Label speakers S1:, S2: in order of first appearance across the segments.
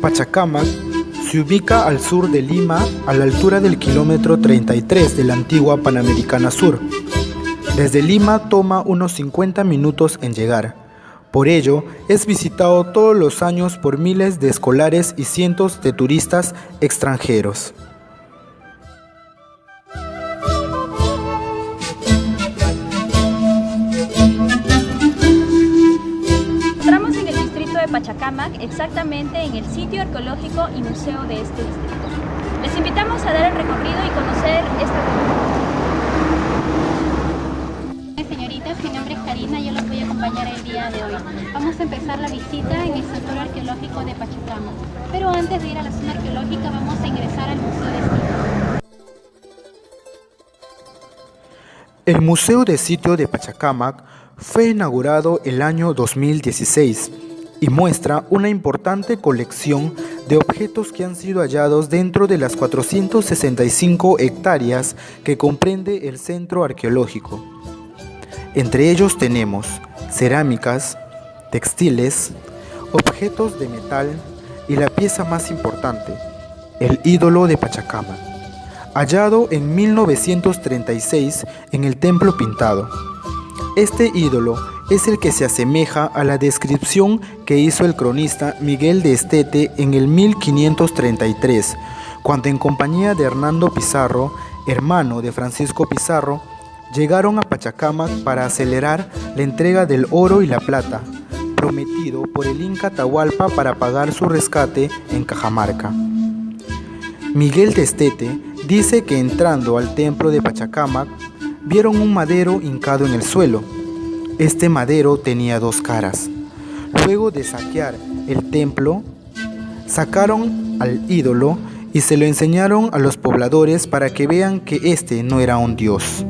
S1: Pachacámac se ubica al sur de Lima, a la altura del kilómetro 33 de la antigua Panamericana Sur. Desde Lima toma unos 50 minutos en llegar. Por ello, es visitado todos los años por miles de escolares y cientos de turistas extranjeros.
S2: Pachacámac, exactamente en el sitio arqueológico y museo de este distrito. Les invitamos a dar el recorrido y conocer esta comunidad.
S3: Señoritas, mi nombre es Karina, yo los voy a acompañar el día de hoy. Vamos a empezar la visita en el santuario arqueológico de Pachacámac, pero antes de ir a la zona arqueológica vamos a ingresar al museo de sitio.
S1: El Museo de Sitio de Pachacámac fue inaugurado el año 2016 y muestra una importante colección de objetos que han sido hallados dentro de las 465 hectáreas que comprende el centro arqueológico. Entre ellos tenemos cerámicas, textiles, objetos de metal y la pieza más importante, el ídolo de Pachacámac, hallado en 1936 en el Templo Pintado. Este ídolo es el que se asemeja a la descripción que hizo el cronista Miguel de Estete en el 1533, cuando en compañía de Hernando Pizarro, hermano de Francisco Pizarro, llegaron a Pachacámac para acelerar la entrega del oro y la plata, prometido por el Inca Atahualpa para pagar su rescate en Cajamarca. Miguel de Estete dice que entrando al templo de Pachacámac, vieron un madero hincado en el suelo. Este madero tenía dos caras. Luego de saquear el templo, sacaron al ídolo y se lo enseñaron a los pobladores para que vean que este no era un dios.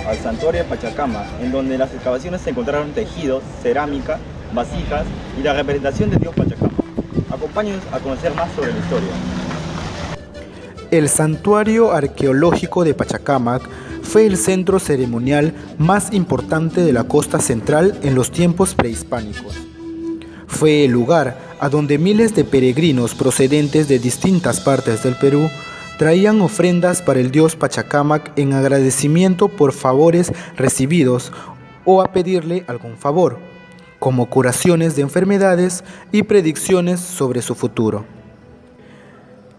S4: Al santuario de Pachacámac, en donde en las excavaciones se encontraron tejidos, cerámica, vasijas y la representación del dios Pachacámac. Acompáñenos a conocer más sobre la historia.
S1: El santuario arqueológico de Pachacámac fue el centro ceremonial más importante de la costa central en los tiempos prehispánicos. Fue el lugar a donde miles de peregrinos procedentes de distintas partes del Perú traían ofrendas para el dios Pachacámac en agradecimiento por favores recibidos o a pedirle algún favor, como curaciones de enfermedades y predicciones sobre su futuro.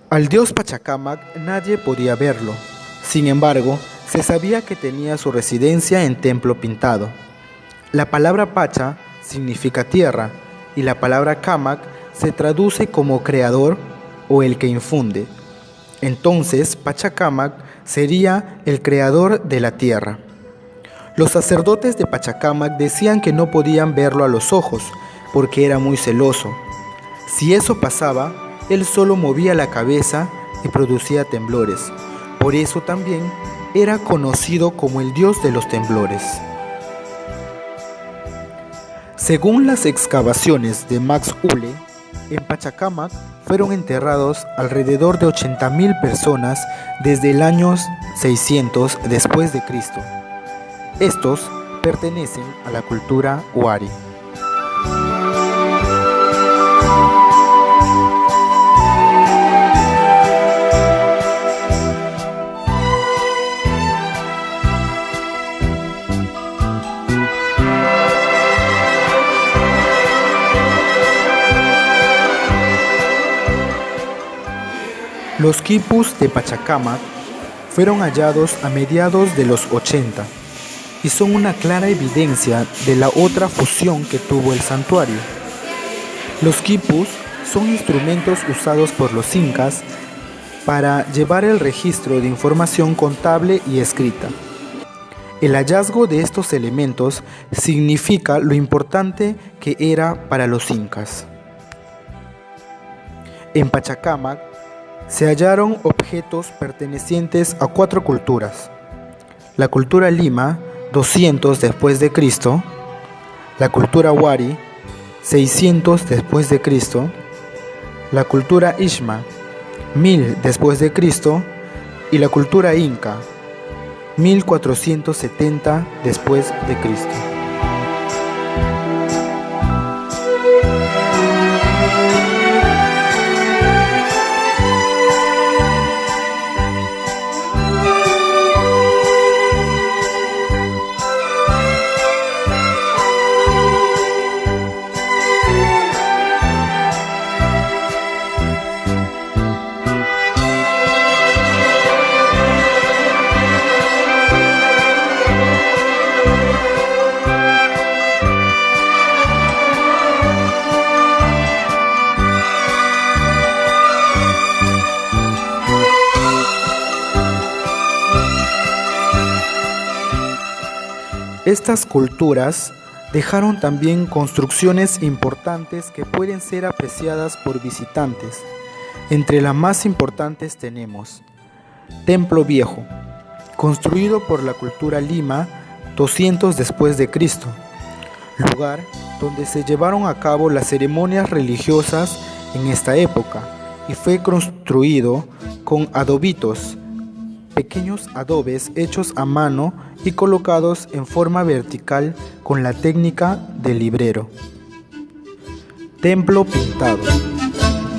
S1: Al dios Pachacámac nadie podía verlo, sin embargo, se sabía que tenía su residencia en Templo Pintado. La palabra Pacha significa tierra y la palabra Cámac se traduce como creador o el que infunde. Entonces, Pachacámac sería el creador de la tierra. Los sacerdotes de Pachacámac decían que no podían verlo a los ojos, porque era muy celoso. Si eso pasaba, él solo movía la cabeza y producía temblores. Por eso también era conocido como el dios de los temblores. Según las excavaciones de Max Uhle, en Pachacámac fueron enterrados alrededor de 80,000 personas desde el año 600 después de Cristo. Estos pertenecen a la cultura Huari. Los quipus de Pachacámac fueron hallados a mediados de los 80 y son una clara evidencia de la otra función que tuvo el santuario. Los quipus son instrumentos usados por los incas para llevar el registro de información contable y escrita. El hallazgo de estos elementos significa lo importante que era para los incas. En Pachacámac se hallaron objetos pertenecientes a 4 culturas: la cultura Lima, 200 después de Cristo, la cultura Wari, 600 después de Cristo, la cultura Ishma, 1000 después de Cristo, y la cultura Inca, 1470 después de Cristo. Estas culturas dejaron también construcciones importantes que pueden ser apreciadas por visitantes. Entre las más importantes tenemos Templo Viejo, construido por la cultura Lima 200 después de Cristo, lugar donde se llevaron a cabo las ceremonias religiosas en esta época, y fue construido con adobitos, pequeños adobes hechos a mano y colocados en forma vertical con la técnica del librero. Templo Pintado,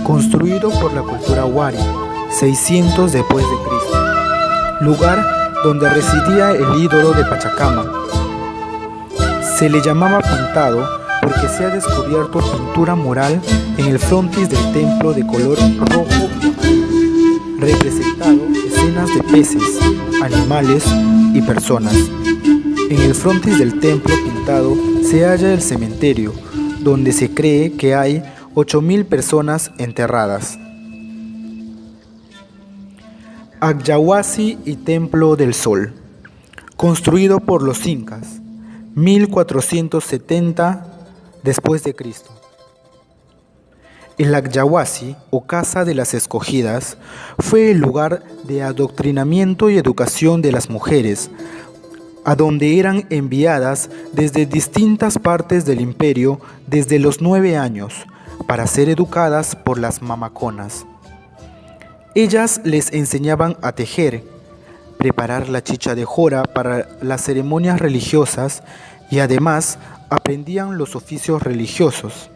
S1: construido por la cultura Wari, 600 después de Cristo, lugar donde residía el ídolo de Pachacámac. Se le llamaba Pintado porque se ha descubierto pintura mural en el frontis del templo de color rojo, representado escenas de peces, animales y personas. En el frontis del templo pintado se halla el cementerio, donde se cree que hay 8000 personas enterradas. Agyahuasi y Templo del Sol, construido por los incas, 1470 después de Cristo. El Agyahuasi, o Casa de las Escogidas, fue el lugar de adoctrinamiento y educación de las mujeres, a donde eran enviadas desde distintas partes del imperio desde los 9 años, para ser educadas por las mamaconas. Ellas les enseñaban a tejer, preparar la chicha de jora para las ceremonias religiosas y además aprendían los oficios religiosos.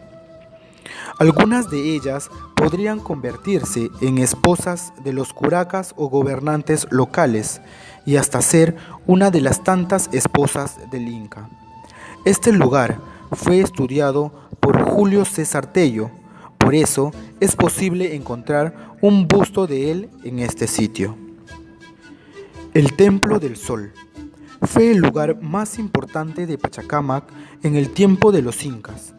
S1: Algunas de ellas podrían convertirse en esposas de los curacas o gobernantes locales y hasta ser una de las tantas esposas del Inca. Este lugar fue estudiado por Julio César Tello, por eso es posible encontrar un busto de él en este sitio. El Templo del Sol fue el lugar más importante de Pachacámac en el tiempo de los incas.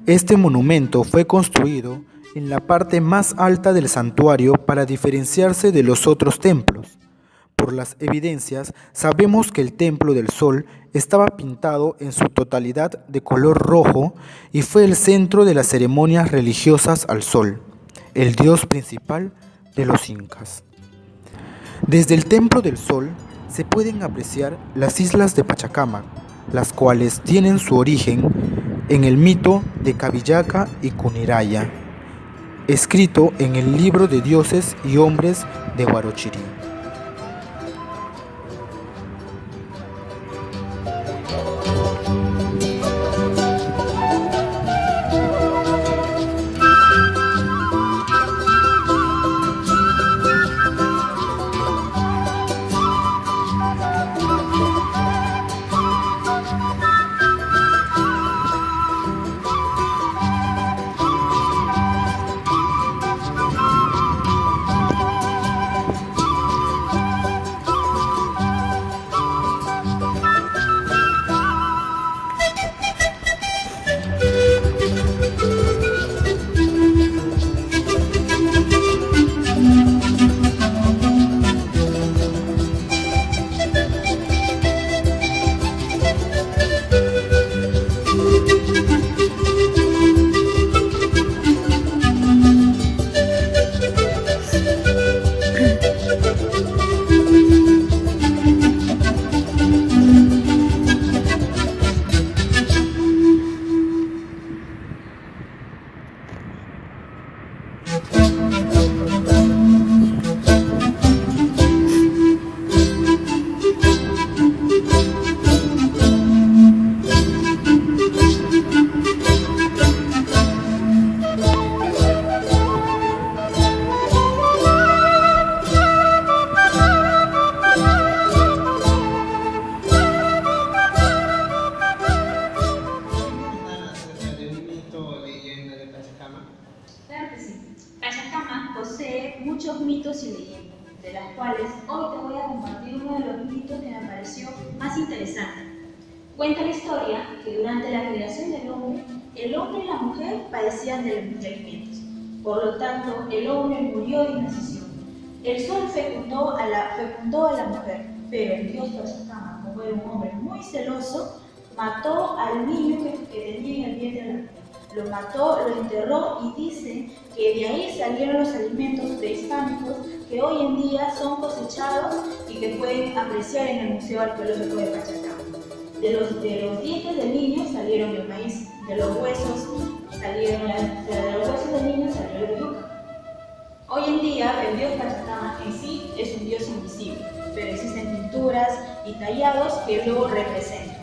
S1: Este monumento fue construido en la parte más alta del santuario para diferenciarse de los otros templos. Por las evidencias, sabemos que el Templo del Sol estaba pintado en su totalidad de color rojo y fue el centro de las ceremonias religiosas al Sol, el dios principal de los incas. Desde el Templo del Sol se pueden apreciar las islas de Pachacámac, las cuales tienen su origen en el mito de Cabillaca y Cuniraya, escrito en el libro de dioses y hombres de Huarochirí.
S5: las cuales hoy te voy a compartir uno de los mitos que me pareció más interesante. Cuenta la historia que durante la creación del hombre, el hombre y la mujer padecían de estreñimientos. Por lo tanto, el hombre murió de inanición. El sol fecundó a la mujer, pero el dios Pachacama, como era un hombre muy celoso, mató al niño que tenía en el vientre de la mujer. Lo mató, lo enterró y dice que de ahí salieron los alimentos prehispánicos que hoy en día son cosechados y que pueden apreciar en el Museo Arqueológico de Pachacama. De los dientes del niño salieron el maíz, de los huesos del niño salió la yuca. Hoy en día el dios Pachacama en sí es un dios invisible, pero existen pinturas y tallados que lo representan.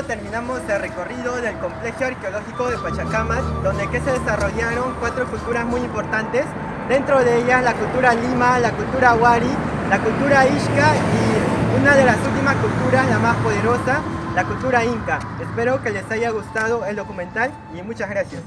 S6: Terminamos el recorrido del complejo arqueológico de Pachacamac, donde se desarrollaron 4 culturas muy importantes, dentro de ellas la cultura Lima, la cultura Wari, la cultura Ixca y una de las últimas culturas, la más poderosa, la cultura Inca. Espero que les haya gustado el documental y muchas gracias.